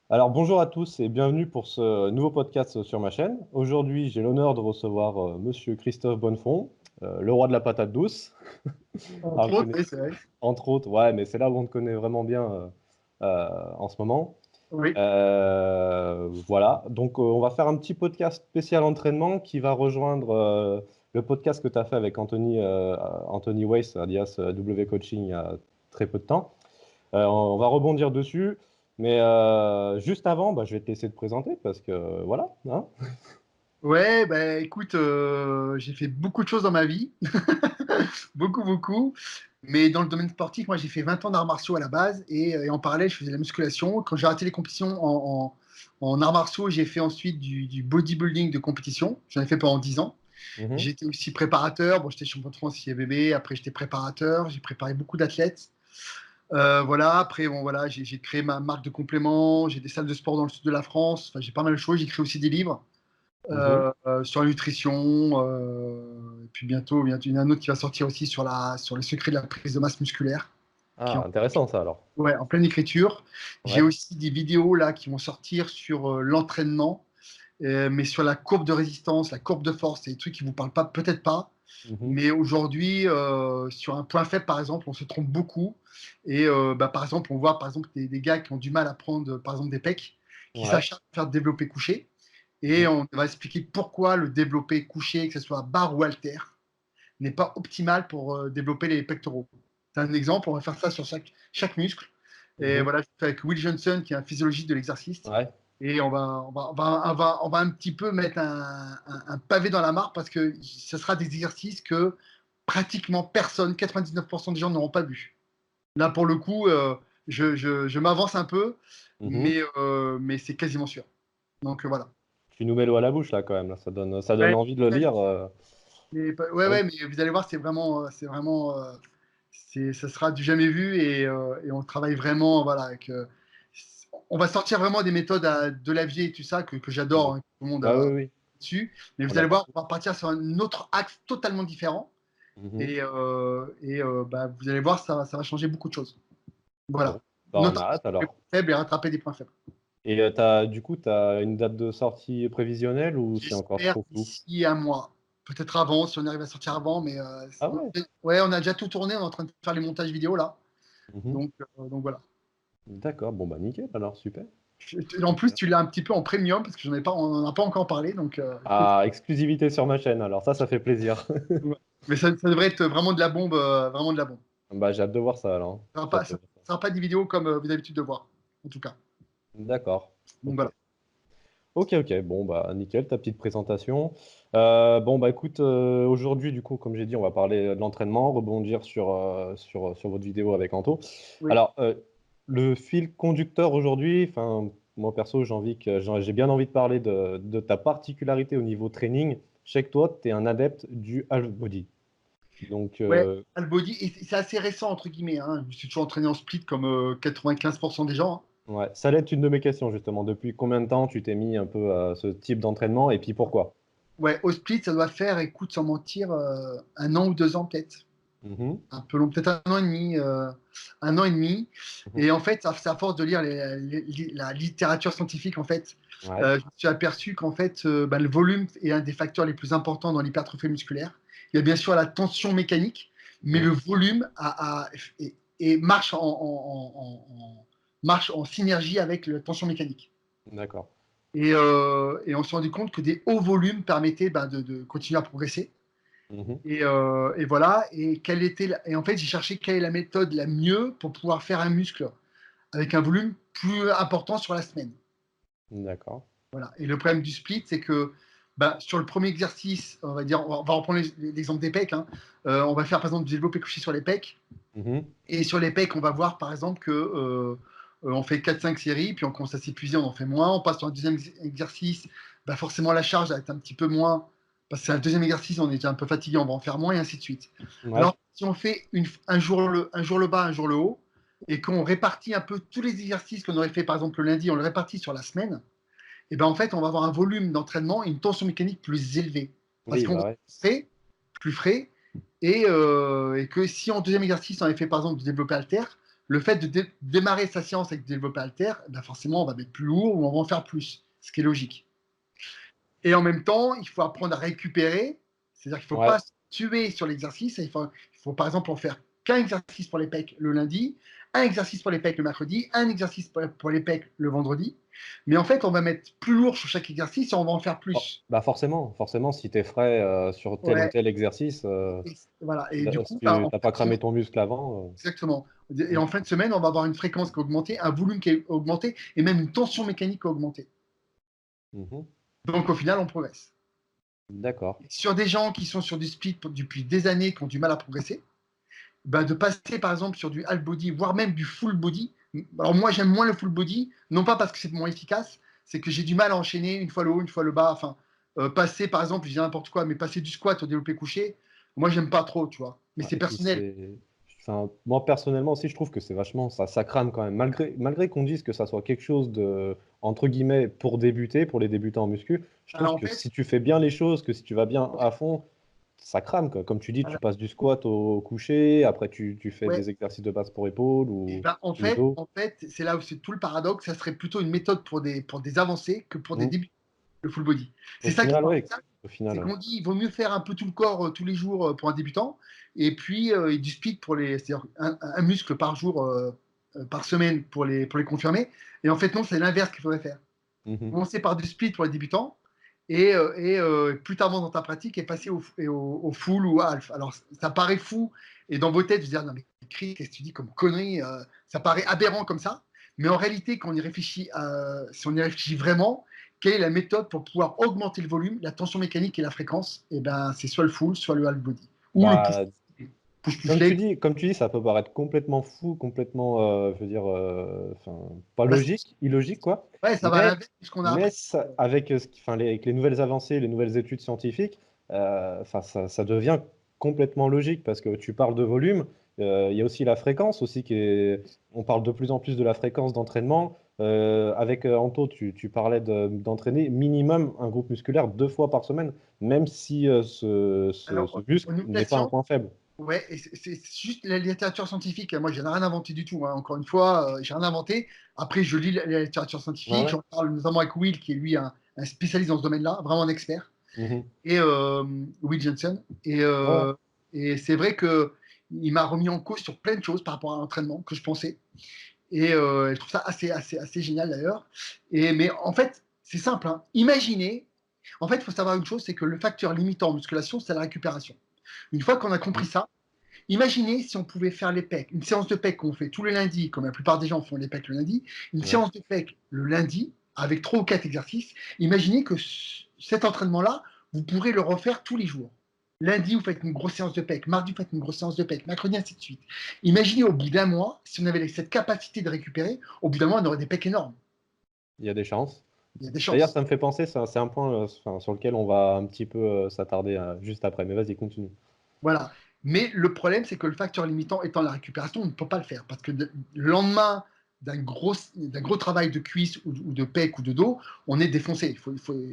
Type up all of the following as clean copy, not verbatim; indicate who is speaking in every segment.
Speaker 1: Alors bonjour à tous et bienvenue pour ce nouveau podcast sur ma chaîne. Aujourd'hui, j'ai l'honneur de recevoir Monsieur Christophe Bonnefond, le roi de la patate douce. Alors,
Speaker 2: Entre
Speaker 1: je
Speaker 2: autres,
Speaker 1: connais,
Speaker 2: oui, c'est vrai.
Speaker 1: entre autres, ouais, mais c'est là où on te connaît vraiment bien en ce moment.
Speaker 2: Oui,
Speaker 1: Voilà, donc on va faire un petit podcast spécial entraînement qui va rejoindre le podcast que tu as fait avec Anthony Weiss, alias W Coaching, il y a très peu de temps. On va rebondir dessus, mais juste avant, bah, je vais te laisser te présenter parce que voilà, hein.
Speaker 2: ouais, bah, écoute, j'ai fait beaucoup de choses dans ma vie, beaucoup, beaucoup. Mais dans le domaine sportif, moi, j'ai fait 20 ans d'arts martiaux à la base et en parallèle, je faisais de la musculation. Quand j'ai arrêté les compétitions en arts martiaux, j'ai fait ensuite du bodybuilding de compétition. J'en ai fait pendant 10 ans.
Speaker 1: Mhm.
Speaker 2: J'étais aussi préparateur. Bon, j'étais champion de France IFBB. Après, j'étais préparateur. J'ai préparé beaucoup d'athlètes. Voilà, après, bon, voilà, j'ai créé ma marque de compléments. J'ai des salles de sport dans le sud de la France. Enfin, j'ai pas mal de choses. J'écris aussi des livres.
Speaker 1: Mhm.
Speaker 2: Sur la nutrition. Et puis bientôt, il y en a un autre qui va sortir aussi sur les secrets de la prise de masse musculaire, qui est
Speaker 1: Ah, intéressant ça alors.
Speaker 2: ouais, en pleine écriture. J'ai
Speaker 1: Ouais.
Speaker 2: aussi des vidéos là qui vont sortir sur l'entraînement, mais sur la courbe de résistance, la courbe de force, c'est des trucs qui vous parlent pas, peut-être pas.
Speaker 1: Mhm.
Speaker 2: Mais aujourd'hui, sur un point faible, par exemple, on se trompe beaucoup. Et bah, par exemple, on voit par exemple des gars qui ont du mal à prendre, par exemple, des pecs, qui
Speaker 1: Ouais.
Speaker 2: s'acharnent à faire développer couché. Et
Speaker 1: Mhm.
Speaker 2: on va expliquer pourquoi le développé couché, que ce soit barre ou halter, n'est pas optimal pour développer les pectoraux. C'est un exemple, on va faire ça sur chaque muscle. Et
Speaker 1: Mhm.
Speaker 2: voilà, je fais avec Will Johnson, qui est un physiologiste de l'exercice.
Speaker 1: Ouais.
Speaker 2: Et on va un petit peu mettre un pavé dans la mare parce que ce sera des exercices que pratiquement personne, 99% des gens n'auront pas vu. Là, pour le coup, je m'avance un peu,
Speaker 1: Mhm.
Speaker 2: mais c'est quasiment sûr. Donc voilà.
Speaker 1: Tu nous mets l'eau à la bouche là quand même, là. Ça donne
Speaker 2: Ouais,
Speaker 1: envie de le lire.
Speaker 2: ouais,
Speaker 1: Ok.
Speaker 2: ouais, mais vous allez voir, ça sera du jamais vu et on travaille vraiment, voilà, on va sortir vraiment des méthodes de Lavier et tout ça que
Speaker 1: Mhm.
Speaker 2: j'adore, hein, tout le monde
Speaker 1: Ouais, oui, oui,
Speaker 2: dessus. Mais
Speaker 1: on
Speaker 2: vous
Speaker 1: l'a
Speaker 2: allez voir,
Speaker 1: compris.
Speaker 2: on va partir sur un autre axe totalement différent
Speaker 1: Mhm.
Speaker 2: et bah, vous allez voir, ça va changer beaucoup de choses.
Speaker 1: Bon,
Speaker 2: Voilà.
Speaker 1: bah, on a
Speaker 2: Notamment
Speaker 1: hâte
Speaker 2: sur les
Speaker 1: alors.
Speaker 2: points faibles et rattraper des points faibles.
Speaker 1: Et du coup, tu as une date de sortie prévisionnelle ou c'est encore
Speaker 2: J'espère
Speaker 1: trop flou?
Speaker 2: d'ici un mois. peut-être avant, si on arrive à sortir avant, mais
Speaker 1: Ah ouais.
Speaker 2: ouais, on a déjà tout tourné, on est en train de faire les montages vidéo là.
Speaker 1: Mhm.
Speaker 2: Donc voilà.
Speaker 1: D'accord, bon bah nickel alors, super.
Speaker 2: En plus,
Speaker 1: Super.
Speaker 2: tu l'as un petit peu en premium parce que on n'en a pas encore parlé. Donc, cool.
Speaker 1: Ah, exclusivité sur ma chaîne, alors ça fait plaisir.
Speaker 2: Ouais. Mais ça devrait être vraiment de la bombe, vraiment de la bombe.
Speaker 1: Bah, j'ai hâte de voir ça alors. J'ai hâte de
Speaker 2: Ça
Speaker 1: voir ça.
Speaker 2: sera pas des vidéos comme vous avez l'habitude de voir, en tout cas.
Speaker 1: D'accord.
Speaker 2: Donc
Speaker 1: Ok.
Speaker 2: voilà.
Speaker 1: Ok, ok. Bon, bah, nickel, ta petite présentation. Bon, bah, écoute, aujourd'hui, du coup, comme j'ai dit, on va parler de l'entraînement, rebondir sur votre vidéo avec Anto.
Speaker 2: Oui.
Speaker 1: Alors, le fil conducteur aujourd'hui, enfin, moi, perso, j'ai bien envie de parler de ta particularité au niveau training. Je sais que toi, tu es un adepte du half body. Donc,
Speaker 2: Ouais, le body, et c'est assez récent, entre guillemets, hein. Je me suis toujours entraîné en split comme 95% des gens, hein.
Speaker 1: ouais, ça allait être une de mes questions, justement. Depuis combien de temps tu t'es mis un peu à ce type d'entraînement et puis pourquoi?
Speaker 2: Ouais, au split, ça doit faire, écoute, sans mentir, un an ou 2 ans peut-être.
Speaker 1: Mhm,
Speaker 2: Un peu long, peut-être un an et demi. Un an et demi.
Speaker 1: mhm.
Speaker 2: Et en fait, c'est à force de lire la littérature scientifique, en fait,
Speaker 1: Ouais.
Speaker 2: je me suis aperçu qu'en fait, bah, le volume est un des facteurs les plus importants dans l'hypertrophie musculaire. Il y a bien sûr la tension mécanique, mais
Speaker 1: Mhm.
Speaker 2: le volume marche marche en synergie avec la tension mécanique.
Speaker 1: D'accord.
Speaker 2: Et on s'est rendu compte que des hauts volumes permettaient bah, de continuer à progresser.
Speaker 1: Mhm.
Speaker 2: Et voilà. Et en fait, j'ai cherché quelle est la méthode la mieux pour pouvoir faire un muscle avec un volume plus important sur la semaine.
Speaker 1: D'accord.
Speaker 2: Voilà. Et le problème du split, c'est que bah, sur le premier exercice, on va dire, on va reprendre l'exemple des pecs, hein. On va faire par exemple du développé couché sur les pecs.
Speaker 1: Mhm.
Speaker 2: Et sur les pecs, on va voir par exemple que on fait 4-5 séries, puis on commence à s'épuiser, on en fait moins. On passe sur un deuxième exercice, bah forcément la charge va être un petit peu moins, parce que c'est un deuxième exercice, on est déjà un peu fatigué, on va en faire moins, et ainsi de suite.
Speaker 1: Ouais.
Speaker 2: Alors, si on fait un jour le bas, un jour le haut, et qu'on répartit un peu tous les exercices qu'on aurait fait par exemple le lundi, on le répartit sur la semaine, et ben en fait, on va avoir un volume d'entraînement et une tension mécanique plus élevée. Parce
Speaker 1: Oui,
Speaker 2: qu'on va
Speaker 1: bah
Speaker 2: être
Speaker 1: ouais.
Speaker 2: plus frais, et que si en deuxième exercice, on avait fait par exemple du développé halter, le fait de démarrer sa séance avec développé halter, ben forcément, on va mettre plus lourd ou on va en faire plus, ce qui est logique. Et en même temps, il faut apprendre à récupérer, c'est-à-dire qu'il ne faut
Speaker 1: Ouais.
Speaker 2: pas se tuer sur l'exercice. Il faut par exemple en faire qu'un exercice pour les pecs le lundi, un exercice pour les pecs le mercredi, un exercice pour les pecs le vendredi. Mais en fait, on va mettre plus lourd sur chaque exercice et on va en faire plus.
Speaker 1: Bah forcément, si tu es frais sur tel ou
Speaker 2: Ouais,
Speaker 1: tel exercice,
Speaker 2: voilà. Et du
Speaker 1: si
Speaker 2: coup,
Speaker 1: tu
Speaker 2: en
Speaker 1: n'as
Speaker 2: fin
Speaker 1: pas
Speaker 2: de
Speaker 1: cramé
Speaker 2: semaine,
Speaker 1: ton muscle avant.
Speaker 2: exactement. Et
Speaker 1: Mm.
Speaker 2: en fin de semaine, on va avoir une fréquence qui est augmentée, un volume qui est augmenté et même une tension mécanique qui est augmentée.
Speaker 1: Mhm.
Speaker 2: Donc au final, on progresse.
Speaker 1: D'accord.
Speaker 2: Sur des gens qui sont sur du split depuis des années, qui ont du mal à progresser, ben de passer par exemple sur du half body, voire même du full body. Alors moi j'aime moins le full body, non pas parce que c'est moins efficace, c'est que j'ai du mal à enchaîner une fois le haut, une fois le bas. Enfin, passer par exemple, je dis n'importe quoi, mais passer du squat au développé couché, moi j'aime pas trop, tu vois. Mais
Speaker 1: Ah,
Speaker 2: c'est
Speaker 1: et puis
Speaker 2: personnel.
Speaker 1: enfin, moi personnellement aussi, je trouve que c'est vachement, ça crame quand même. Malgré qu'on dise que ça soit quelque chose de, entre guillemets, pour débuter, pour les débutants en muscu, je trouve
Speaker 2: Alors en
Speaker 1: que
Speaker 2: fait,
Speaker 1: si tu fais bien les choses, que si tu vas bien à fond, ça crame, quoi. Comme tu dis, tu
Speaker 2: voilà.
Speaker 1: passes du squat au couché, après tu fais
Speaker 2: Ouais.
Speaker 1: des exercices de base pour épaules
Speaker 2: Et ben,
Speaker 1: ou dos.
Speaker 2: en fait, c'est là où c'est tout le paradoxe. Ça serait plutôt une méthode pour des avancées que pour des
Speaker 1: Mm.
Speaker 2: débuts, le full body.
Speaker 1: Au
Speaker 2: C'est ça qui
Speaker 1: final,
Speaker 2: est
Speaker 1: ouais.
Speaker 2: paradoxal.
Speaker 1: Au final,
Speaker 2: C'est
Speaker 1: ouais.
Speaker 2: qu'on dit il vaut mieux faire un peu tout le corps tous les jours pour un débutant, et puis du split c'est-à-dire un muscle par jour, par semaine pour les confirmer. Et en fait, non, c'est l'inverse qu'il faudrait faire.
Speaker 1: Mhm.
Speaker 2: Commencer par du split pour les débutants, plus t'avances dans ta pratique et passer au full ou half. Alors, ça paraît fou, et dans vos têtes, vous dire, non mais Chris, qu'est-ce que tu dis comme connerie, ça paraît aberrant comme ça, mais en réalité, quand on y réfléchit, si on y réfléchit vraiment, quelle est la méthode pour pouvoir augmenter le volume, la tension mécanique et la fréquence? Et ben, c'est soit le full, soit le half body, ou le
Speaker 1: Bah,
Speaker 2: push leg.
Speaker 1: comme tu dis, ça peut paraître complètement fou, complètement, je veux dire, enfin, pas
Speaker 2: Voilà,
Speaker 1: logique, illogique, quoi.
Speaker 2: ouais, ça va à
Speaker 1: Mais,
Speaker 2: l'inverse de ce qu'on a appris.
Speaker 1: avec, avec les nouvelles avancées, les nouvelles études scientifiques, enfin, ça devient complètement logique parce que tu parles de volume. Il y a aussi la fréquence aussi on parle de plus en plus de la fréquence d'entraînement. Avec Anto, tu parlais d'entraîner minimum un groupe musculaire 2 fois par semaine, même si ce
Speaker 2: Alors,
Speaker 1: muscle
Speaker 2: en
Speaker 1: n'est pas un
Speaker 2: musculation,
Speaker 1: point faible.
Speaker 2: ouais, et c'est juste la littérature scientifique. Moi, je n'ai rien inventé du tout, hein. Encore une fois, j'ai rien inventé. Après, je lis la littérature
Speaker 1: Ouais,
Speaker 2: scientifique.
Speaker 1: ouais.
Speaker 2: J'en parle notamment avec Will, qui est lui un spécialiste dans ce domaine-là, vraiment un expert.
Speaker 1: Mhm.
Speaker 2: Et Will Jensen.
Speaker 1: Ouais.
Speaker 2: Et c'est vrai que il m'a remis en cause sur plein de choses par rapport à l'entraînement que je pensais. Et je trouve ça assez génial d'ailleurs. Mais en fait, c'est simple, hein. Imaginez, en fait, il faut savoir une chose, c'est que le facteur limitant en musculation, c'est la récupération. Une fois qu'on a compris
Speaker 1: Mhm.
Speaker 2: ça, imaginez si on pouvait faire les pecs, une séance de pecs qu'on fait tous les lundis, comme la plupart des gens font les pecs le lundi, une
Speaker 1: Ouais.
Speaker 2: séance de pecs le lundi avec 3 ou 4 exercices. Imaginez que cet entraînement-là, vous pourrez le refaire tous les jours. Lundi, vous faites une grosse séance de pecs, mardi, vous faites une grosse séance de pecs, mercredi, ainsi de suite. Imaginez au bout d'un mois, si on avait cette capacité de récupérer, au bout d'un mois, on aurait des pecs énormes.
Speaker 1: Il y a des chances.
Speaker 2: Il y a des
Speaker 1: D'ailleurs,
Speaker 2: chances.
Speaker 1: ça me fait penser, c'est un point enfin, sur lequel on va un petit peu s'attarder juste après. Mais vas-y, continue.
Speaker 2: Voilà. Mais le problème, c'est que le facteur limitant étant la récupération, on ne peut pas le faire. Parce que le lendemain d'un gros travail de cuisse ou de pec ou de dos, on est défoncé.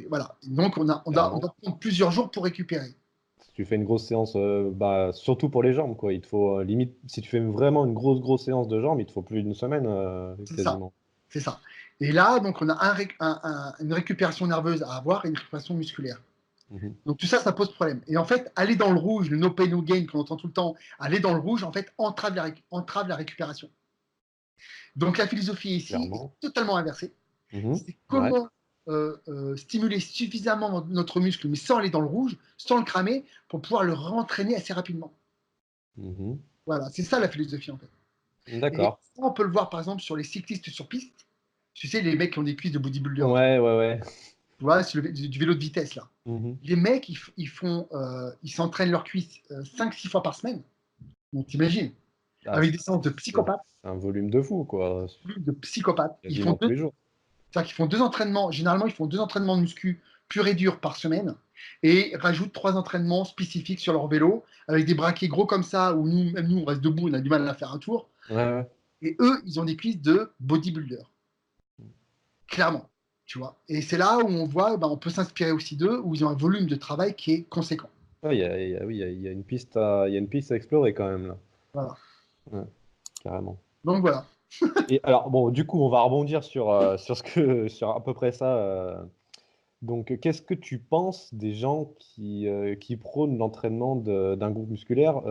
Speaker 2: Voilà. Donc, on
Speaker 1: Clairement.
Speaker 2: doit prendre plusieurs jours pour récupérer.
Speaker 1: Si tu fais une grosse séance, bah, surtout pour les jambes, quoi. Il te faut limite, si tu fais vraiment une grosse séance de jambes, il te faut plus d'une semaine
Speaker 2: C'est ça.
Speaker 1: quasiment.
Speaker 2: C'est ça. Et là, donc, on a une récupération nerveuse à avoir et une récupération musculaire.
Speaker 1: Mhm.
Speaker 2: Donc tout ça, ça pose problème. Et en fait, aller dans le rouge, le no pain no gain qu'on entend tout le temps, aller dans le rouge, en fait, entrave la récupération. Donc la philosophie ici est
Speaker 1: Clairement.
Speaker 2: totalement inversée.
Speaker 1: Mhm.
Speaker 2: C'est
Speaker 1: Ouais.
Speaker 2: comment stimuler suffisamment notre muscle, mais sans aller dans le rouge, sans le cramer, pour pouvoir le rentraîner assez rapidement.
Speaker 1: Mhm.
Speaker 2: Voilà, c'est ça la philosophie en fait. Et
Speaker 1: D'accord.
Speaker 2: ça, on peut le voir par exemple sur les cyclistes sur piste. Tu sais, les mecs qui ont des cuisses de bodybuilder, là.
Speaker 1: Ouais, ouais, ouais.
Speaker 2: Tu vois, c'est du vélo de vitesse là.
Speaker 1: Mhm.
Speaker 2: Les mecs, ils s'entraînent leurs cuisses 5-6 fois par semaine. Donc t'imagines,
Speaker 1: Ah,
Speaker 2: avec des séances de psychopathes,
Speaker 1: c'est un volume de fou, quoi.
Speaker 2: plus de psychopathes.
Speaker 1: Quasiment tous les jours.
Speaker 2: C'est-à-dire qu'ils font 2 entraînements, généralement ils font 2 entraînements de muscu pur et dur par semaine et rajoutent 3 entraînements spécifiques sur leur vélo avec des braquets gros comme ça où même nous on reste debout, on a du mal à faire un tour.
Speaker 1: Ouais, ouais.
Speaker 2: Et eux, ils ont des cuisses de bodybuilder, clairement. Tu vois. Et c'est là où on voit, ben, on peut s'inspirer aussi d'eux, où ils ont un volume de travail qui est conséquent.
Speaker 1: Ouais, oui, il y a une piste à explorer quand même là.
Speaker 2: Voilà.
Speaker 1: Ouais, carrément.
Speaker 2: Donc voilà.
Speaker 1: Et alors, bon, du coup, on va rebondir sur à peu près ça. Donc, qu'est-ce que tu penses des gens qui prônent l'entraînement d'un groupe musculaire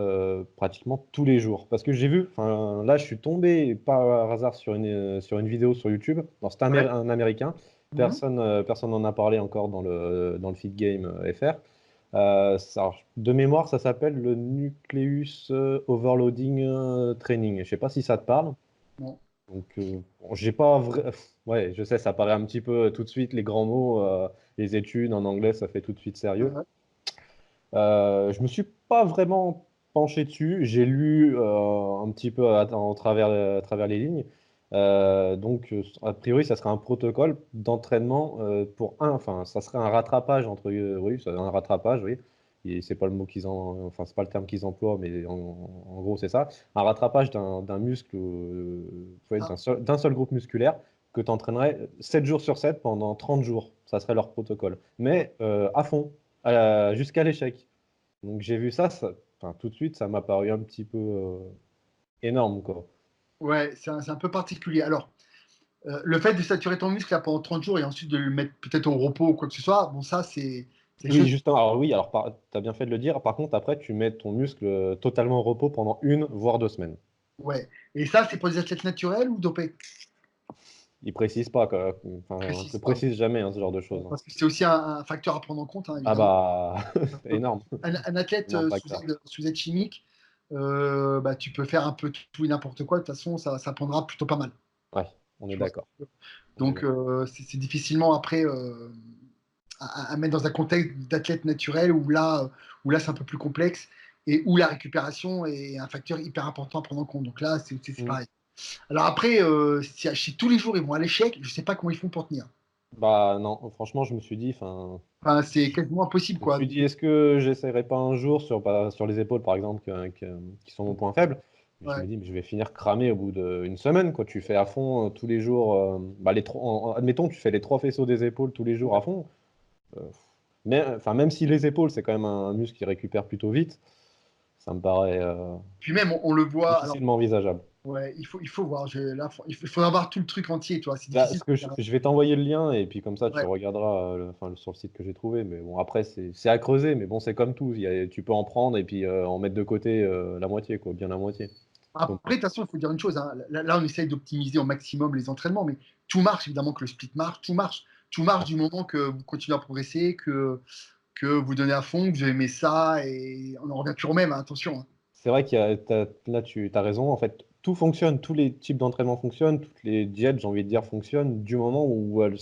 Speaker 1: pratiquement tous les jours? Parce que j'ai vu, enfin, là, je suis tombé par hasard sur une vidéo sur YouTube. Non, c'était
Speaker 2: Ouais.
Speaker 1: un Américain.
Speaker 2: Mhm.
Speaker 1: Personne n'en a parlé encore dans le Fit Game FR. Alors, de mémoire, ça s'appelle le Nucleus Overloading Training. Je sais pas si ça te parle.
Speaker 2: Bon.
Speaker 1: Donc, bon, j'ai pas vrai... Ouais, je sais, ça paraît un petit peu tout de suite les grands mots, les études en anglais, ça fait tout de suite
Speaker 2: Ouais,
Speaker 1: sérieux.
Speaker 2: ouais.
Speaker 1: Je me suis pas vraiment penché dessus. J'ai lu un petit peu à travers les lignes. Donc, a priori, ça serait un protocole d'entraînement enfin, ça serait un rattrapage oui, c'est un rattrapage, oui. Et c'est pas le mot enfin, c'est pas le terme qu'ils emploient, mais en gros, c'est ça. Un rattrapage d'un muscle, ouais,
Speaker 2: Ah,
Speaker 1: d'un seul groupe musculaire que tu entraînerais 7 jours sur 7 pendant 30 jours. Ça serait leur protocole. Mais à fond, jusqu'à l'échec. Donc j'ai vu enfin, tout de suite, ça m'a paru un petit peu énorme, quoi.
Speaker 2: ouais, c'est un peu particulier. Alors, le fait de saturer ton muscle là, pendant 30 jours et ensuite de le mettre peut-être au repos ou quoi que ce soit, bon, ça, c'est quelque
Speaker 1: Oui,
Speaker 2: chose.
Speaker 1: justement, alors oui, alors tu as bien fait de le dire. Par contre, après, tu mets ton muscle totalement au repos pendant 1 voire 2 semaines.
Speaker 2: Ouais. Et ça, c'est pour les athlètes naturels ou dopés?
Speaker 1: Il précise pas, quoi. Enfin, il te
Speaker 2: Précise pas.
Speaker 1: précise jamais hein, ce genre de choses. Hein.
Speaker 2: Parce que c'est aussi un facteur à prendre en compte, hein,
Speaker 1: Ah
Speaker 2: évidemment.
Speaker 1: bah, c'est énorme,
Speaker 2: Un athlète
Speaker 1: énorme facteur.
Speaker 2: sous aide chimique, bah, tu peux faire un peu tout et n'importe quoi. De toute façon, ça prendra plutôt pas mal.
Speaker 1: Ouais, on est
Speaker 2: Tu vois.
Speaker 1: d'accord. On est
Speaker 2: Donc,
Speaker 1: d'accord.
Speaker 2: c'est difficilement après à mettre dans un contexte d'athlète naturel où là c'est un peu plus complexe et où la récupération est un facteur hyper important à prendre en compte. Donc là, c'est
Speaker 1: Mm.
Speaker 2: pareil. Alors après, si tous les jours ils vont à l'échec, je sais pas comment ils font pour tenir.
Speaker 1: Bah non, franchement, je me suis dit, enfin,
Speaker 2: Enfin, c'est quasiment impossible,
Speaker 1: je me
Speaker 2: quoi.
Speaker 1: suis dit, est-ce que j'essaierai pas un jour sur les épaules, par exemple, qui sont mon point faible? Mais je
Speaker 2: Ouais.
Speaker 1: me dis, mais je vais finir cramé au bout d'une semaine, quoi. Tu fais à fond tous les jours, bah, admettons, tu fais les 3 faisceaux des épaules tous les jours à fond. euh, mais enfin, même si les épaules, c'est quand même un muscle qui récupère plutôt vite, ça me paraît
Speaker 2: Puis même, on le voit. Alors,
Speaker 1: difficilement envisageable.
Speaker 2: ouais, il faut voir. Là, il faudra voir tout le truc entier, toi. C'est
Speaker 1: Là,
Speaker 2: difficile.
Speaker 1: je vais t'envoyer le lien et puis comme ça, tu
Speaker 2: Ouais.
Speaker 1: regarderas enfin, sur le site que j'ai trouvé. Mais bon, après, c'est à creuser, mais bon, c'est comme tout. Tu peux en prendre et puis en mettre de côté la moitié, quoi, bien la moitié. Donc,
Speaker 2: Après, de toute façon, il faut dire une chose, hein. Là, on essaye d'optimiser au maximum les entraînements, mais tout marche, évidemment, que le split marche, tout marche. Tout marche du moment que vous continuez à progresser, que vous donnez à fond, que vous aimez ça, et on en revient toujours au même, hein, attention, hein.
Speaker 1: c'est vrai là, tu as raison. En fait, tout fonctionne, tous les types d'entraînement fonctionnent, toutes les diètes, j'ai envie de dire, fonctionnent du moment où elles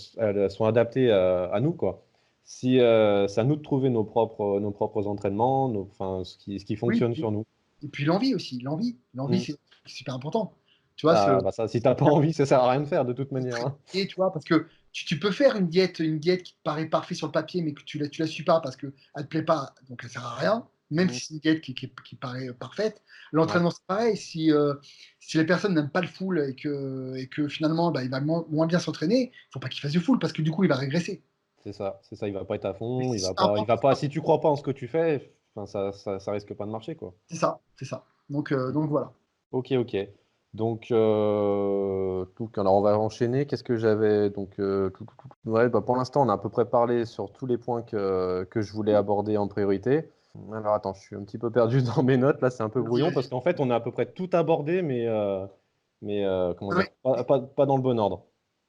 Speaker 1: sont adaptées à nous, quoi. Si c'est à nous de trouver nos propres entraînements, enfin, ce qui
Speaker 2: Oui,
Speaker 1: fonctionne sur nous.
Speaker 2: et puis l'envie aussi, l'envie. L'envie,
Speaker 1: Mm.
Speaker 2: c'est super important. Tu vois,
Speaker 1: Ah, bah ça, si t'as pas envie, ça sert à rien de faire de toute manière. Hein.
Speaker 2: et tu vois, parce que tu peux faire une diète qui te paraît parfaite sur le papier, mais que tu la suis pas parce qu'elle ne te plaît pas, donc elle sert à rien. Même
Speaker 1: Mm.
Speaker 2: si c'est une diète qui paraît parfaite.
Speaker 1: Ouais,
Speaker 2: L'entraînement, c'est pareil. Si les personnes n'aiment pas le full et que finalement, bah, il va moins bien s'entraîner, il ne faut pas qu'il fasse du full parce que du coup, il va régresser.
Speaker 1: c'est ça, il va pas être à
Speaker 2: Mais
Speaker 1: fond,
Speaker 2: c'est super important.
Speaker 1: si tu crois pas en ce que tu fais, enfin, ça risque pas de marcher, quoi.
Speaker 2: C'est ça, c'est ça. Donc voilà.
Speaker 1: Ok, ok. Donc, alors on va enchaîner. Qu'est-ce que j'avais? Donc, ouais, bah, pour l'instant, on a à peu près parlé sur tous les points que je voulais aborder en priorité. Alors, attends, je suis un petit peu perdu dans mes notes. Là, c'est un peu
Speaker 2: Vas-y,
Speaker 1: brouillon parce
Speaker 2: vas-y.
Speaker 1: qu'en fait, on a à peu près tout abordé, mais comment
Speaker 2: Ouais.
Speaker 1: dire, pas dans le bon ordre.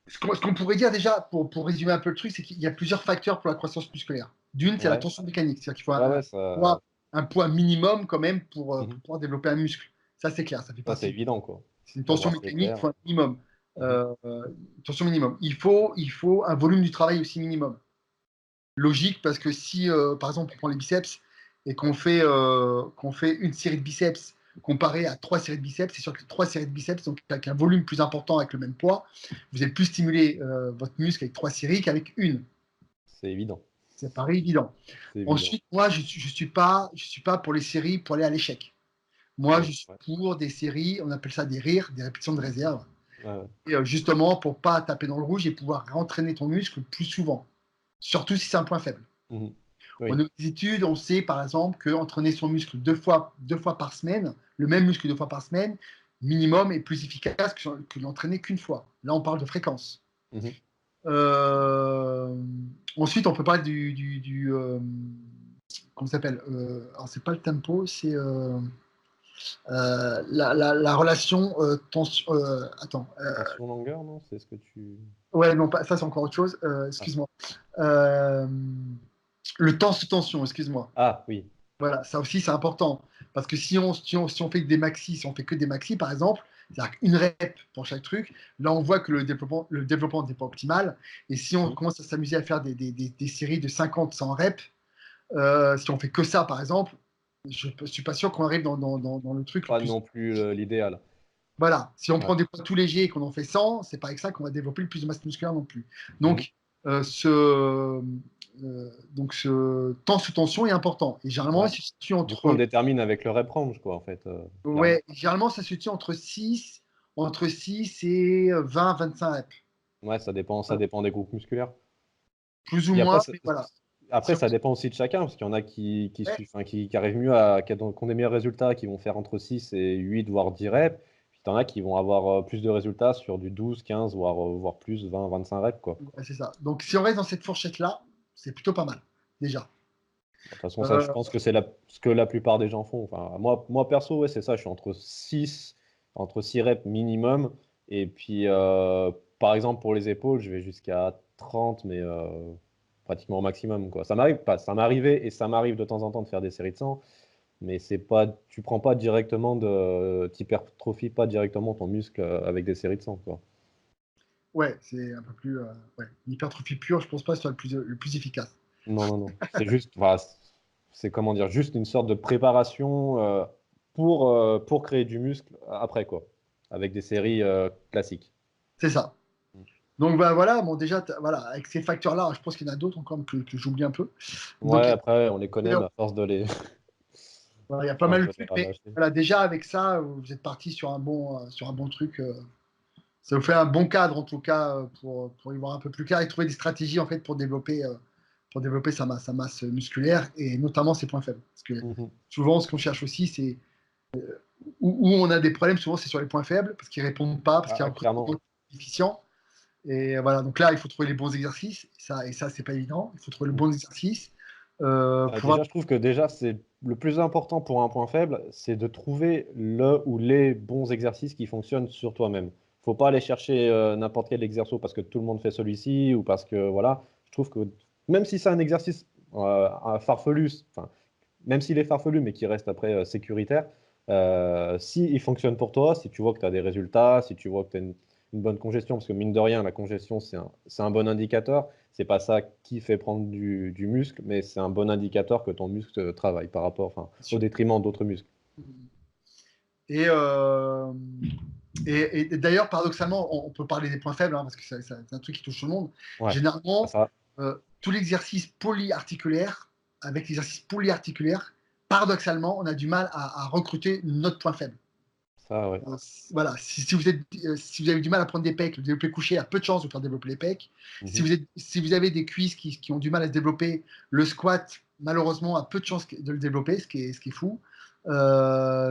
Speaker 2: Ce qu'on pourrait dire déjà, pour résumer un peu le truc, c'est qu'il y a plusieurs facteurs pour la croissance musculaire. D'une, c'est la
Speaker 1: Ouais,
Speaker 2: tension mécanique, c'est-à-dire qu'il faut
Speaker 1: ouais, ouais,
Speaker 2: un poids minimum quand même pour
Speaker 1: mhm.
Speaker 2: pouvoir développer un muscle. Ça, c'est clair, ça fait
Speaker 1: Ça, c'est
Speaker 2: partie.
Speaker 1: évident, quoi.
Speaker 2: C'est une
Speaker 1: Pour
Speaker 2: tension
Speaker 1: voir c'est
Speaker 2: mécanique, il
Speaker 1: clair.
Speaker 2: faut un minimum.
Speaker 1: Mhm.
Speaker 2: Tension minimum. Il faut un volume du travail aussi minimum. Logique, parce que si, par exemple, on prend les biceps et qu'on fait une série de biceps comparée à 3 séries de biceps, c'est sûr que 3 séries de biceps, donc avec un volume plus important avec le même poids, vous allez plus stimuler votre muscle avec 3 séries qu'avec une.
Speaker 1: C'est évident.
Speaker 2: Ça paraît évident.
Speaker 1: C'est évident.
Speaker 2: Ensuite, moi, je suis pas pour les séries pour aller à l'échec. Moi,
Speaker 1: Mm,
Speaker 2: je suis
Speaker 1: ouais.
Speaker 2: pour des séries, on appelle ça des rires, des répétitions de réserve.
Speaker 1: Ouais, ouais.
Speaker 2: Et justement, pour pas taper dans le rouge et pouvoir rentraîner ton muscle plus souvent. Surtout si c'est un point faible.
Speaker 1: Mhm.
Speaker 2: On
Speaker 1: Oui.
Speaker 2: a des études, on sait par exemple qu'entraîner son muscle deux fois par semaine, le même muscle 2 fois par semaine, minimum est plus efficace que l'entraîner qu'une fois. Là, on parle de fréquence.
Speaker 1: Mhm.
Speaker 2: Euh, Ensuite, on peut parler comment ça s'appelle alors, c'est pas le tempo, c'est la relation tension. Attends.
Speaker 1: Tension longueur, non? C'est ce que tu.
Speaker 2: Ouais, non, pas, ça, c'est encore autre chose.
Speaker 1: Ah,
Speaker 2: Excuse-moi. Euh, le temps sous tension, excuse-moi.
Speaker 1: ah, oui.
Speaker 2: Voilà, ça aussi, c'est important. Parce que si on fait que des maxis, si on fait que des maxis, par exemple, c'est-à-dire une rep pour chaque truc, là, on voit que le développement n'est pas optimal. Et si on
Speaker 1: Mhm.
Speaker 2: commence à s'amuser à faire des séries de 50, 100 reps, si on fait que ça, par exemple, je ne suis pas sûr qu'on arrive dans le truc le
Speaker 1: Pas
Speaker 2: plus.
Speaker 1: non plus l'idéal.
Speaker 2: Voilà, si on
Speaker 1: Ouais.
Speaker 2: prend des poids tout légers et qu'on en fait 100, c'est pas avec ça qu'on va développer le plus de masse musculaire non plus.
Speaker 1: Mhm.
Speaker 2: Donc, ce temps sous tension est important. Et généralement,
Speaker 1: Ouais.
Speaker 2: il se situe
Speaker 1: Du coup, on
Speaker 2: entre,
Speaker 1: détermine avec le rep range, quoi, en fait, clairement.
Speaker 2: ouais, généralement, ça se situe entre 6 et 20, 25 reps.
Speaker 1: Ouais, ça
Speaker 2: Voilà.
Speaker 1: dépend des groupes musculaires.
Speaker 2: Plus ou
Speaker 1: Puis après,
Speaker 2: moins,
Speaker 1: ça,
Speaker 2: mais voilà.
Speaker 1: après,
Speaker 2: Si
Speaker 1: ça dépend aussi de chacun, parce qu'il y en a
Speaker 2: ouais,
Speaker 1: qui arrivent mieux qui ont des meilleurs résultats, qui vont faire entre 6 et 8, voire 10 reps. Puis t'en as qui vont avoir plus de résultats sur du 12, 15, voire plus, 20, 25 reps, quoi.
Speaker 2: ouais, c'est ça. Donc, si on reste dans cette fourchette-là, c'est plutôt pas mal, déjà.
Speaker 1: De toute façon, ça, je
Speaker 2: Euh,
Speaker 1: pense que c'est ce que la plupart des gens font. Enfin, moi perso, ouais, c'est ça. Je suis entre six reps minimum. Et puis, par exemple, pour les épaules, je vais jusqu'à 30, mais pratiquement au maximum, quoi. Ça m'arrive pas. Ça m'arrivait et ça m'arrive de temps en temps de faire des séries de 100, mais c'est pas, tu prends pas directement t'hypertrophies pas directement ton muscle avec des séries de 100, quoi.
Speaker 2: ouais, c'est un peu plus. Ouais. L'hypertrophie pure, je pense pas que ce soit le plus efficace.
Speaker 1: Non, non, non. C'est juste, enfin, c'est comment dire, juste une sorte de préparation pour créer du muscle après, quoi, avec des séries classiques.
Speaker 2: C'est ça. Donc bah, voilà, bon déjà, voilà, avec ces facteurs-là, je pense qu'il y en a d'autres encore que j'oublie un peu.
Speaker 1: Ouais,
Speaker 2: Donc
Speaker 1: après, on les connaît,
Speaker 2: euh,
Speaker 1: mais à force de les,
Speaker 2: voilà, il y a
Speaker 1: à
Speaker 2: pas
Speaker 1: force
Speaker 2: mal
Speaker 1: de
Speaker 2: de
Speaker 1: les
Speaker 2: trucs, mais
Speaker 1: rabâcher.
Speaker 2: voilà, déjà avec ça, vous êtes parti sur un bon truc. Ça vous fait un bon cadre en tout cas pour y voir un peu plus clair et trouver des stratégies en fait pour développer sa masse musculaire et notamment ses points faibles. Parce que
Speaker 1: Mhm.
Speaker 2: souvent, ce qu'on cherche aussi, c'est où on a des problèmes, souvent c'est sur les points faibles parce qu'ils répondent pas, parce qu'il y a
Speaker 1: Ah,
Speaker 2: un
Speaker 1: clairement.
Speaker 2: recrutement déficient. Et voilà, donc là, il faut trouver les bons exercices. Et ça, c'est pas évident. Il faut trouver le
Speaker 1: Mhm.
Speaker 2: bon exercice. Pouvoir.
Speaker 1: Déjà, je trouve que déjà, c'est le plus important pour un point faible, c'est de trouver le ou les bons exercices qui fonctionnent sur toi-même. Faut pas aller chercher n'importe quel exercice parce que tout le monde fait celui-ci ou parce que voilà. Je trouve que même si c'est un exercice farfelu, enfin, même s'il est farfelu mais qui reste après sécuritaire, si il fonctionne pour toi, si tu vois que tu as des résultats, si tu vois que tu as une bonne congestion, parce que mine de rien, la congestion, c'est un bon indicateur. C'est pas ça qui fait prendre du muscle, mais c'est un bon indicateur que ton muscle travaille par rapport, enfin, au détriment d'autres muscles.
Speaker 2: Et, euh, et d'ailleurs, paradoxalement, on peut parler des points faibles, hein, parce que c'est un truc qui touche tout le monde.
Speaker 1: Ouais, ah,
Speaker 2: Généralement,
Speaker 1: ça,
Speaker 2: tout l'exercice polyarticulaire, avec l'exercice polyarticulaire, paradoxalement, on a du mal à recruter notre point faible.
Speaker 1: ouais.
Speaker 2: Voilà, si vous avez du mal à prendre des pecs, le développé couché a peu de chances de faire développer les pecs. Si
Speaker 1: Mhm.
Speaker 2: vous avez des cuisses qui ont du mal à se développer, le squat, malheureusement, a peu de chances de le développer, ce qui est fou.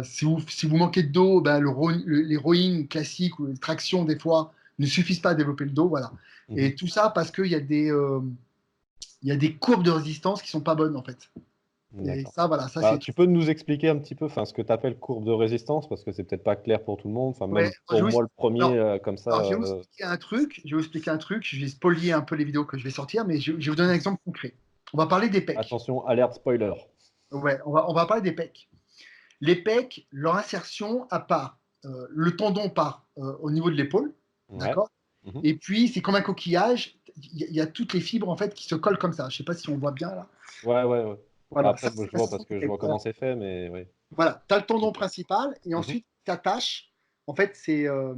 Speaker 2: Si vous manquez de dos, ben, les rowing classiques ou les tractions, des fois, ne suffisent pas à développer le dos. Voilà.
Speaker 1: Mhm.
Speaker 2: Et tout ça parce qu'il y a des courbes de résistance qui sont pas bonnes, en fait. Et
Speaker 1: D'accord.
Speaker 2: ça, voilà, ça,
Speaker 1: Bah,
Speaker 2: c'est.
Speaker 1: tu peux nous expliquer un petit peu enfin, ce que tu appelles courbe de résistance, parce que c'est peut-être pas clair pour tout le monde, enfin,
Speaker 2: Ouais,
Speaker 1: même
Speaker 2: alors,
Speaker 1: pour moi le premier,
Speaker 2: alors,
Speaker 1: comme ça.
Speaker 2: alors, je vais vous expliquer un truc. Je vais spolier un peu les vidéos que je vais sortir, mais je vais vous donner un exemple concret. On va parler des pecs.
Speaker 1: Attention, alerte spoiler.
Speaker 2: Ouais, on va parler des pecs. Les pecs, leur insertion, à part le tendon part au niveau de l'épaule,
Speaker 1: Ouais.
Speaker 2: d'accord.
Speaker 1: Mhm.
Speaker 2: Et puis, c'est comme un coquillage. Il y a toutes les fibres en fait qui se collent comme ça. Je ne sais pas si on voit bien là.
Speaker 1: Ouais, ouais, ouais. Bah,
Speaker 2: Voilà,
Speaker 1: après,
Speaker 2: ça,
Speaker 1: moi, je
Speaker 2: ça
Speaker 1: vois
Speaker 2: ce
Speaker 1: parce
Speaker 2: sont les
Speaker 1: que je
Speaker 2: pecs.
Speaker 1: vois
Speaker 2: Voilà,
Speaker 1: comment c'est fait, mais oui.
Speaker 2: voilà. Tu as le tendon
Speaker 1: Ok.
Speaker 2: principal et
Speaker 1: Mhm.
Speaker 2: ensuite tu attaches. En fait, c'est euh,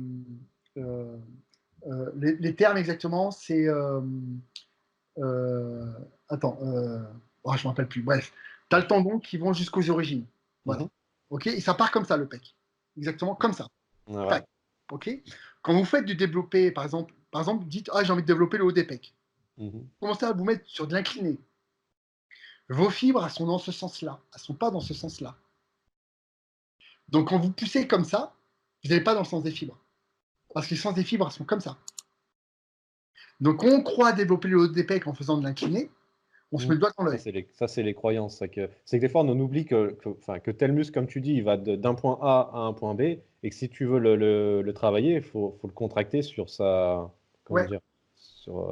Speaker 2: les termes exactement, c'est euh, attends, je ne me rappelle plus. Bref, tu as le tendon qui vont jusqu'aux origines.
Speaker 1: Mhm.
Speaker 2: Voilà. OK. Et ça part comme ça, le pec. Exactement comme ça.
Speaker 1: Ouais.
Speaker 2: Tac. OK. Quand vous faites du développé, par exemple, dites, j'ai envie de développer le haut des pecs.
Speaker 1: Mhm.
Speaker 2: Commencez à vous mettre sur de l'incliné. Vos fibres, elles sont dans ce sens-là. Elles ne sont pas dans ce sens-là. Donc, quand vous poussez comme ça, vous n'allez pas dans le sens des fibres. Parce que les sens des fibres sont comme ça. Donc, on croit développer le haut des pecs en faisant de l'incliné, on se met le doigt dans l'œil.
Speaker 1: Ça, c'est les croyances. C'est que des fois, on en oublie enfin, que tel muscle, comme tu dis, il va d'un point A à un point B, et que si tu veux le travailler, faut le contracter sur sa, comment
Speaker 2: Ouais,
Speaker 1: dire, sur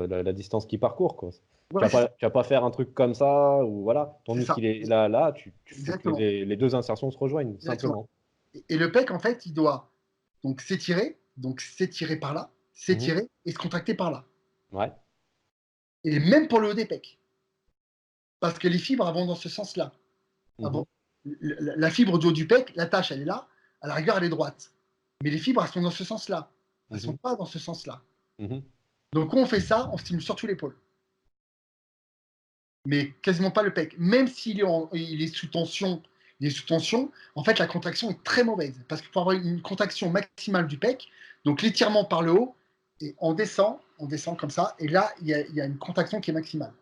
Speaker 1: la distance qu'il parcourt, quoi.
Speaker 2: ouais,
Speaker 1: Tu vas pas faire un truc comme ça, ou voilà, ton
Speaker 2: c'est
Speaker 1: muscle,
Speaker 2: ça.
Speaker 1: il est là, tu faut que
Speaker 2: Exactement.
Speaker 1: les deux insertions se rejoignent,
Speaker 2: Exactement.
Speaker 1: simplement.
Speaker 2: Et le pec, en fait, il doit donc s'étirer par là,
Speaker 1: Mhm.
Speaker 2: s'étirer et se contracter par là.
Speaker 1: Ouais.
Speaker 2: Et même pour le haut des pecs. Parce que les fibres vont dans ce sens-là.
Speaker 1: Mhm.
Speaker 2: La fibre du haut du pec, la tâche, elle est là. À la rigueur, elle est droite. Mais les fibres, elles sont dans ce sens-là. Elles ne sont
Speaker 1: Mhm.
Speaker 2: pas dans ce sens-là.
Speaker 1: Mhm.
Speaker 2: Donc, quand on fait ça, on stimule surtout l'épaule. Mais quasiment pas le pec. Même s'il est sous tension, en fait, la contraction est très mauvaise. Parce qu'il faut avoir une contraction maximale du pec, donc l'étirement par le haut, et on descend comme ça, et là, il y a une contraction qui est maximale.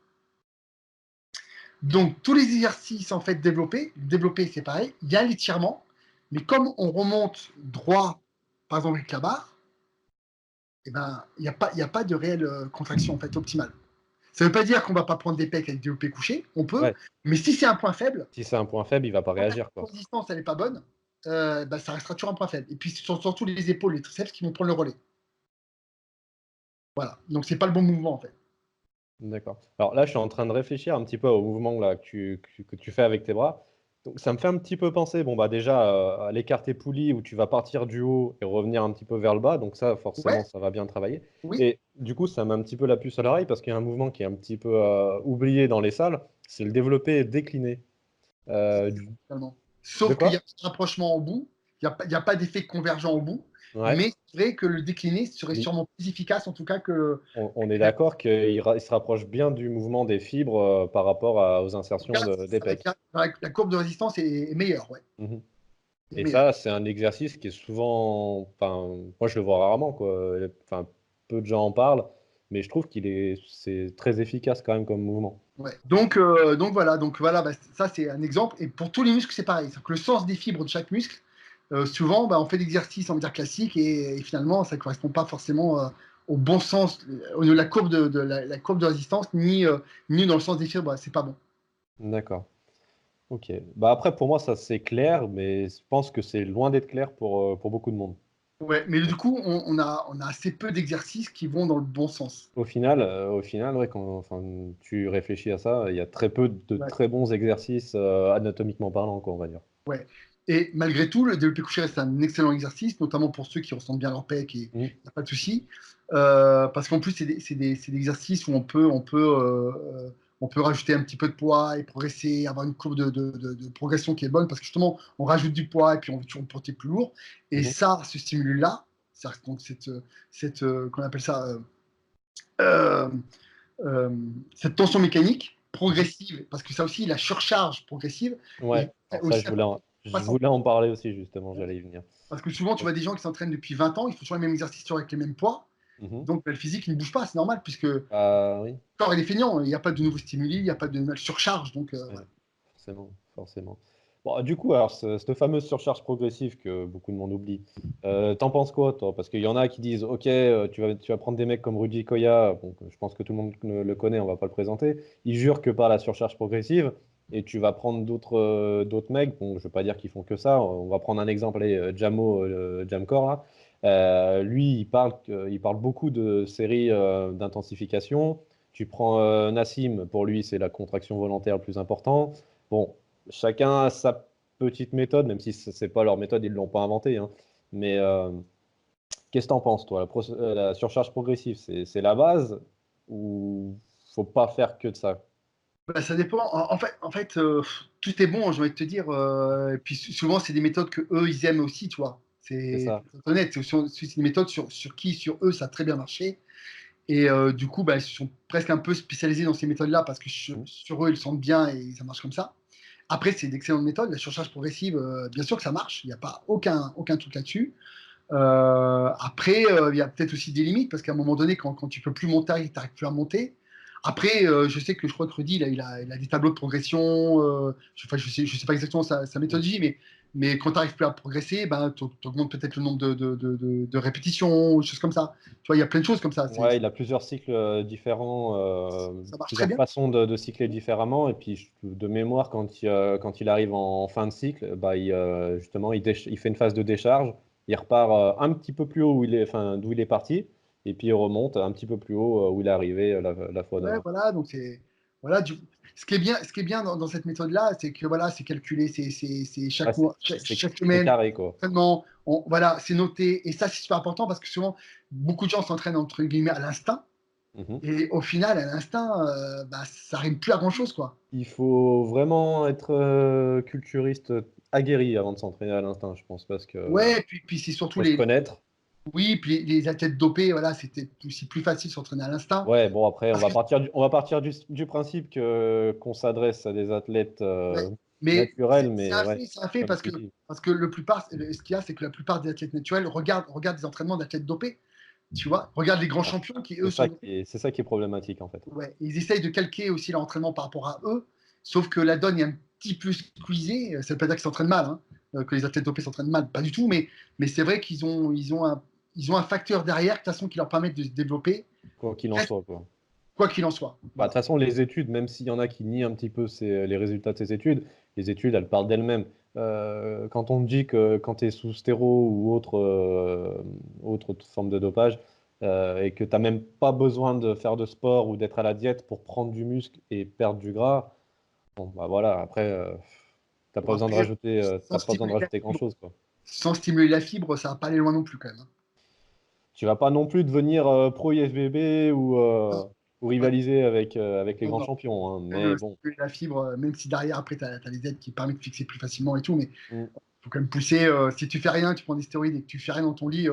Speaker 2: Donc, tous les exercices, en fait, développés, c'est pareil, il y a l'étirement, mais comme on remonte droit, par exemple avec la barre, eh ben, il y a pas de réelle contraction, en fait, optimale. Ça ne veut pas dire qu'on ne va pas prendre des pecs avec développé couché, on peut,
Speaker 1: Ouais.
Speaker 2: mais si c'est un point faible,
Speaker 1: Si c'est un point faible, il va pas
Speaker 2: quand la
Speaker 1: réagir, quoi.
Speaker 2: résistance elle n'est pas bonne, bah, ça restera toujours un point faible. Et puis surtout les épaules, les triceps qui vont prendre le relais. Voilà. Donc c'est pas le bon mouvement en fait.
Speaker 1: D'accord. Alors là, je suis en train de réfléchir un petit peu au mouvement là, que tu fais avec tes bras. Donc, ça me fait un petit peu penser, bon, bah, déjà, à l'écarté poulie où tu vas partir du haut et revenir un petit peu vers le bas. Donc ça,
Speaker 2: Ouais,
Speaker 1: forcément, ça va bien travailler.
Speaker 2: oui,
Speaker 1: Et du coup, ça met un petit peu la puce à l'oreille parce qu'il y a un mouvement qui est un petit peu oublié dans les salles. C'est le développé décliné.
Speaker 2: totalement.
Speaker 1: De
Speaker 2: Sauf qu'il y a
Speaker 1: quoi?
Speaker 2: pas de rapprochement au bout, il y a pas d'effet convergent au bout,
Speaker 1: Ouais.
Speaker 2: mais c'est vrai que le décliné serait sûrement plus efficace en tout cas que
Speaker 1: On est d'accord qu'il se rapproche bien du mouvement des fibres par rapport aux
Speaker 2: en tout
Speaker 1: insertions
Speaker 2: cas,
Speaker 1: des pecs.
Speaker 2: la courbe de résistance est meilleure, ouais.
Speaker 1: Mhm.
Speaker 2: Est
Speaker 1: Et
Speaker 2: meilleure.
Speaker 1: ça, c'est un exercice qui est souvent, enfin, moi je le vois rarement, quoi. Enfin, peu de gens en parlent, mais je trouve c'est très efficace quand même comme mouvement.
Speaker 2: Ouais. Donc voilà, bah, ça c'est un exemple. Et pour tous les muscles, c'est pareil. C'est que le sens des fibres de chaque muscle, souvent, bah, on fait l'exercice, on va dire classique, et finalement, ça ne correspond pas forcément au bon sens, au niveau de la courbe la courbe de résistance, ni dans le sens des fibres. Bah, c'est pas bon.
Speaker 1: D'accord. Ok. Bah après, pour moi, ça c'est clair, mais je pense que c'est loin d'être clair pour beaucoup de monde.
Speaker 2: Ouais, mais du coup, on a assez peu d'exercices qui vont dans le bon sens.
Speaker 1: Au final, ouais, quand enfin, tu réfléchis à ça, il y a très peu de
Speaker 2: Ouais,
Speaker 1: très bons exercices anatomiquement parlant, quoi, on va dire.
Speaker 2: ouais. Et malgré tout, le développé couché reste un excellent exercice, notamment pour ceux qui ressentent bien leur pec et il
Speaker 1: Mm.
Speaker 2: n'y a pas de souci. Parce qu'en plus, c'est des exercices où on peut rajouter un petit peu de poids et progresser, avoir une courbe de progression qui est bonne, parce que justement, on rajoute du poids et puis on veut toujours porter plus lourd. Et
Speaker 1: Mhm.
Speaker 2: ça, ce stimulus-là, donc qu'on appelle ça, euh, euh, cette tension mécanique
Speaker 1: Mhm.
Speaker 2: progressive, parce que ça aussi, la surcharge progressive
Speaker 1: Ouais,
Speaker 2: est
Speaker 1: alors ça,
Speaker 2: aussi importante.
Speaker 1: je voulais en parler aussi, justement, j'allais y venir.
Speaker 2: Parce que souvent, tu vois des gens qui s'entraînent depuis 20 ans, ils font toujours les mêmes exercices avec les mêmes poids.
Speaker 1: Mhm.
Speaker 2: Donc, le physique il ne bouge pas, c'est normal, puisque le
Speaker 1: Ah oui.
Speaker 2: corps il est feignant, il n'y a pas de nouveaux stimuli, il n'y a pas de nouvelle surcharge. Donc,
Speaker 1: Ouais,
Speaker 2: voilà.
Speaker 1: forcément, forcément. Bon, du coup, alors, cette fameuse surcharge progressive que beaucoup de monde oublie, t'en penses quoi, toi? Parce qu'il y en a qui disent, OK, tu vas prendre des mecs comme Rudy Koya, bon, je pense que tout le monde le connaît, on va pas le présenter. Il jure que par la surcharge progressive, et tu vas prendre d'autres mecs, bon, je veux pas dire qu'ils font que ça, on va prendre un exemple, allez, Jamo, Jamcore, là. Lui, il parle beaucoup de séries d'intensification. Tu prends Nassim, pour lui, c'est la contraction volontaire le plus important. Bon, chacun a sa petite méthode, même si ce n'est pas leur méthode, ils ne l'ont pas inventée, hein. Mais qu'est-ce que tu en penses, toi? La surcharge progressive, c'est la base ou faut pas faire que de ça?
Speaker 2: Bah, ça dépend. En fait tout est bon, j'ai envie de te dire. Et puis souvent, c'est des méthodes que eux, ils aiment aussi, tu vois.
Speaker 1: C'est
Speaker 2: C'est
Speaker 1: ça.
Speaker 2: faut être honnête, c'est une méthode sur eux, ça a très bien marché. Et du coup, bah, ils se sont presque un peu spécialisés dans ces méthodes-là parce que
Speaker 1: Mm.
Speaker 2: sur eux, ils le sentent bien et ça marche comme ça. Après, c'est d'excellentes méthodes. La surcharge progressive, bien sûr que ça marche. Il n'y a pas aucun truc là-dessus. Après, il y a peut-être aussi des limites parce qu'à un moment donné, quand tu peux plus monter, tu n'arrives plus à monter. Après, je crois que Rudy, il a des tableaux de progression. Je sais pas exactement sa méthodologie, mais Mais quand tu n'arrives plus à progresser, ben, tu augmentes peut-être le nombre de répétitions, ou choses comme ça. Tu vois, il y a plein de choses comme ça.
Speaker 1: Ouais, il a plusieurs cycles différents,
Speaker 2: Ça marche très
Speaker 1: plusieurs
Speaker 2: bien.
Speaker 1: façons de cycler différemment. Et puis, de mémoire, quand il arrive en fin de cycle, bah, justement, il fait une phase de décharge. Il repart un petit peu plus haut enfin, d'où il est parti. Et puis, il remonte un petit peu plus haut où il est arrivé la fois
Speaker 2: Ouais,
Speaker 1: d'avant.
Speaker 2: voilà, donc voilà, ce qui est bien dans cette méthode-là, c'est que voilà, c'est calculé, c'est
Speaker 1: Ouais,
Speaker 2: chaque mois, chaque
Speaker 1: c'est
Speaker 2: semaine,
Speaker 1: carré, quoi.
Speaker 2: entraînement, voilà, c'est noté, et ça c'est super important parce que souvent beaucoup de gens s'entraînent entre guillemets à l'instinct,
Speaker 1: Mhm.
Speaker 2: et au final à l'instinct, bah, ça rime plus à grand-chose quoi.
Speaker 1: Il faut vraiment être culturiste aguerri avant de s'entraîner à l'instinct, je pense, parce que
Speaker 2: Ouais, puis c'est surtout
Speaker 1: faut se connaître.
Speaker 2: oui, puis les athlètes dopés, voilà, c'était aussi plus facile de s'entraîner à l'instinct.
Speaker 1: Ouais, bon, après, on
Speaker 2: Parce
Speaker 1: va
Speaker 2: que,
Speaker 1: partir du principe qu'on s'adresse à des athlètes
Speaker 2: ouais, mais
Speaker 1: naturels, mais ouais,
Speaker 2: c'est un fait
Speaker 1: comme tu dis.
Speaker 2: parce que ce qu'il y a, c'est que la plupart des athlètes naturels regardent des entraînements d'athlètes dopés. Tu vois, regarde les grands
Speaker 1: Ouais.
Speaker 2: champions qui, eux, sont.
Speaker 1: C'est ça qui est problématique, en fait.
Speaker 2: Ouais, ils essayent de calquer aussi leur entraînement par rapport à eux, sauf que la donne est un petit peu squeezée. Ça ne veut pas dire qu'ils s'entraînent mal, hein, que les athlètes dopés s'entraînent mal, pas du tout, mais c'est vrai qu'ils ont un facteur derrière, de toute façon, qui leur permet de se développer,
Speaker 1: Quoi qu'il en soit, quoi.
Speaker 2: quoi qu'il en soit.
Speaker 1: Bah, de toute
Speaker 2: Voilà.
Speaker 1: façon, les études, même s'il y en a qui nient un petit peu les résultats de ces études, les études, elles parlent d'elles-mêmes. Quand on te dit que quand tu es sous stéro ou autre forme de dopage, et que tu n'as même pas besoin de faire de sport ou d'être à la diète pour prendre du muscle et perdre du gras, bon, bah voilà, après, t'as
Speaker 2: Bon,
Speaker 1: pas besoin de
Speaker 2: après,
Speaker 1: rajouter,
Speaker 2: sans
Speaker 1: t'as pas besoin de
Speaker 2: stimuler la
Speaker 1: rajouter
Speaker 2: fibre,
Speaker 1: grand-chose, quoi.
Speaker 2: ça va pas aller loin non plus, quand même, hein.
Speaker 1: Tu vas pas non plus devenir pro IFBB
Speaker 2: Non,
Speaker 1: ou
Speaker 2: ouais,
Speaker 1: rivaliser avec les
Speaker 2: non,
Speaker 1: grands
Speaker 2: non.
Speaker 1: champions, hein, mais bon.
Speaker 2: Stimuler la fibre, même si derrière, après, tu as les aides qui permettent de fixer plus facilement et tout, mais
Speaker 1: Mm.
Speaker 2: faut quand même pousser. Si tu fais rien, tu prends des stéroïdes et que tu fais rien dans ton lit,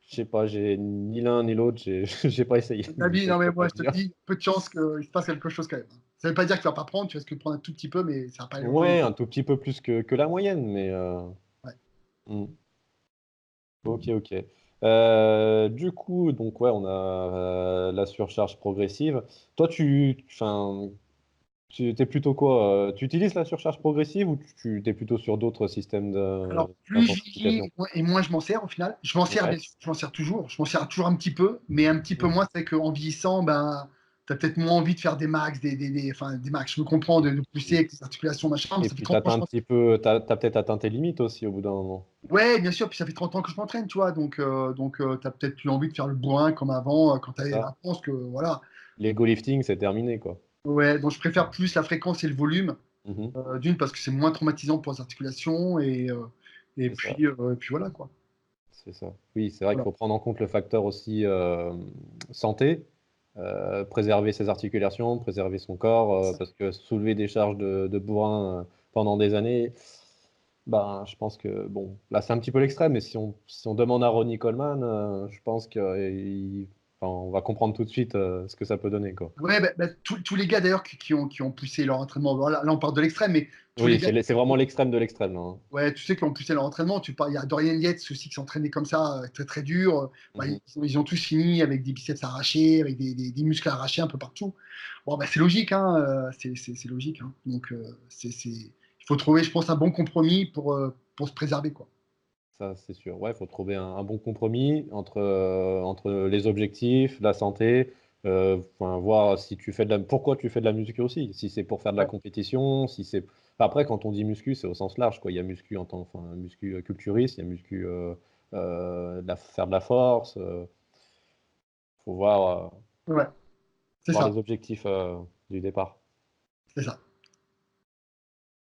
Speaker 1: Je sais pas, j'ai ni l'un ni l'autre, j'ai pas essayé,
Speaker 2: ta
Speaker 1: donc
Speaker 2: vie,
Speaker 1: je
Speaker 2: non mais
Speaker 1: peux
Speaker 2: moi
Speaker 1: pas
Speaker 2: je
Speaker 1: te
Speaker 2: te le
Speaker 1: dire.
Speaker 2: dis, peu de chance qu'il se passe quelque chose quand même. Ça veut pas dire que tu vas pas prendre, tu vas que prendre un tout petit peu, mais ça va pas aller longtemps non
Speaker 1: Ouais,
Speaker 2: plus.
Speaker 1: un tout petit peu plus que la moyenne, mais
Speaker 2: Ouais.
Speaker 1: mm. Ok, ok. Du coup, donc ouais, on a la surcharge progressive. Toi, enfin, tu es plutôt quoi? Tu utilises la surcharge progressive ou tu es plutôt sur d'autres systèmes
Speaker 2: Alors plus je vieillis
Speaker 1: d'intensification?
Speaker 2: et moins je m'en sers au final. Je m'en sers bien
Speaker 1: Ouais.
Speaker 2: sûr, je m'en sers toujours un petit peu, mais un petit peu
Speaker 1: Mhm.
Speaker 2: moins. C'est qu'en vieillissant, ben, tu as peut-être moins envie de faire des max, enfin, des max, je me comprends, de pousser avec tes articulations, machin, mais
Speaker 1: Et
Speaker 2: ça fait
Speaker 1: puis
Speaker 2: 30 ans que je m'en.
Speaker 1: t'as peut-être atteint tes limites aussi au bout d'un moment.
Speaker 2: Ouais, bien sûr, puis ça fait 30 ans que je m'entraîne, tu vois, donc, tu as peut-être plus envie de faire le bourrin comme avant, quand tu
Speaker 1: C'est
Speaker 2: avais
Speaker 1: ça.
Speaker 2: 20 ans, parce que voilà.
Speaker 1: L'ego lifting, c'est terminé, quoi.
Speaker 2: Ouais, donc je préfère plus la fréquence et le volume.
Speaker 1: Mhm.
Speaker 2: D'une, parce que c'est moins traumatisant pour les articulations,
Speaker 1: C'est ça.
Speaker 2: et puis voilà quoi.
Speaker 1: C'est ça. Oui, c'est vrai qu'il
Speaker 2: Voilà.
Speaker 1: faut prendre en compte le facteur aussi santé, préserver ses articulations, préserver son corps, parce que soulever des charges de bourrin pendant des années, ben, je pense que, bon, là c'est un petit peu l'extrême, mais si on demande à Ronnie Coleman, je pense on va comprendre tout de suite ce que ça peut donner, quoi.
Speaker 2: Ouais, bah, tous les gars d'ailleurs qui ont poussé leur entraînement, voilà, là on parle de l'extrême, mais tous les
Speaker 1: Oui,
Speaker 2: gars,
Speaker 1: c'est vraiment l'extrême de l'extrême, là, hein.
Speaker 2: ouais, tu sais, qui ont poussé leur entraînement, il y a Dorian Yates aussi qui s'entraînait comme ça, très très dur. Bah,
Speaker 1: Mhm.
Speaker 2: ils ont tous fini avec des biceps arrachés, avec des muscles arrachés un peu partout. Bon, bah, c'est logique, hein, c'est logique, hein. Donc, il faut trouver, je pense, un bon compromis pour se préserver, quoi.
Speaker 1: Ça, c'est sûr. Ouais, il faut trouver un bon compromis entre les objectifs, la santé, enfin, voir si tu fais pourquoi tu fais de la muscu aussi. Si c'est pour faire de la
Speaker 2: Ouais,
Speaker 1: compétition, si c'est. Enfin, après, quand on dit muscu, c'est au sens large, quoi. Il y a muscu enfin, muscu culturiste, il y a muscu faire de la force. Faut
Speaker 2: ouais, c'est
Speaker 1: voir
Speaker 2: ça,
Speaker 1: les objectifs du départ.
Speaker 2: c'est ça.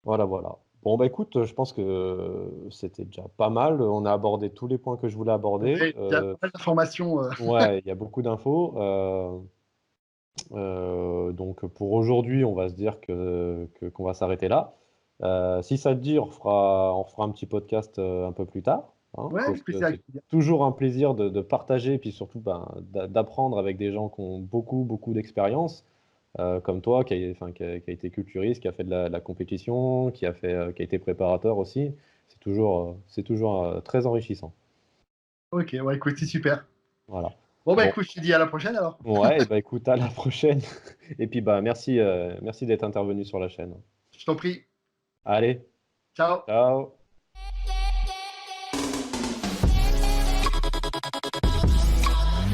Speaker 1: Voilà, voilà. Bon, bah écoute, je pense que c'était déjà pas mal. On a abordé tous les points que je voulais aborder.
Speaker 2: Ouais, il y a pas mal d'informations.
Speaker 1: Ouais, il y a beaucoup d'infos. Donc pour aujourd'hui, on va se dire qu'on va s'arrêter là. Si ça te dit, on fera un petit podcast un peu plus tard, hein,
Speaker 2: Ouais,
Speaker 1: parce
Speaker 2: avec
Speaker 1: que
Speaker 2: plaisir, avec
Speaker 1: c'est
Speaker 2: plaisir.
Speaker 1: toujours un plaisir de partager et puis surtout ben, d'apprendre avec des gens qui ont beaucoup, beaucoup d'expérience, comme toi, enfin, qui a été culturiste, qui a fait de la compétition, qui a été préparateur aussi. C'est toujours très enrichissant.
Speaker 2: Ok, ouais, écoute, c'est super.
Speaker 1: Voilà.
Speaker 2: Bon, bah
Speaker 1: Bon,
Speaker 2: écoute, je te dis à la prochaine alors.
Speaker 1: ouais, et bah écoute, à la prochaine. Et puis bah merci d'être intervenu sur la chaîne.
Speaker 2: Je t'en prie.
Speaker 1: Allez,
Speaker 2: Ciao.
Speaker 1: ciao.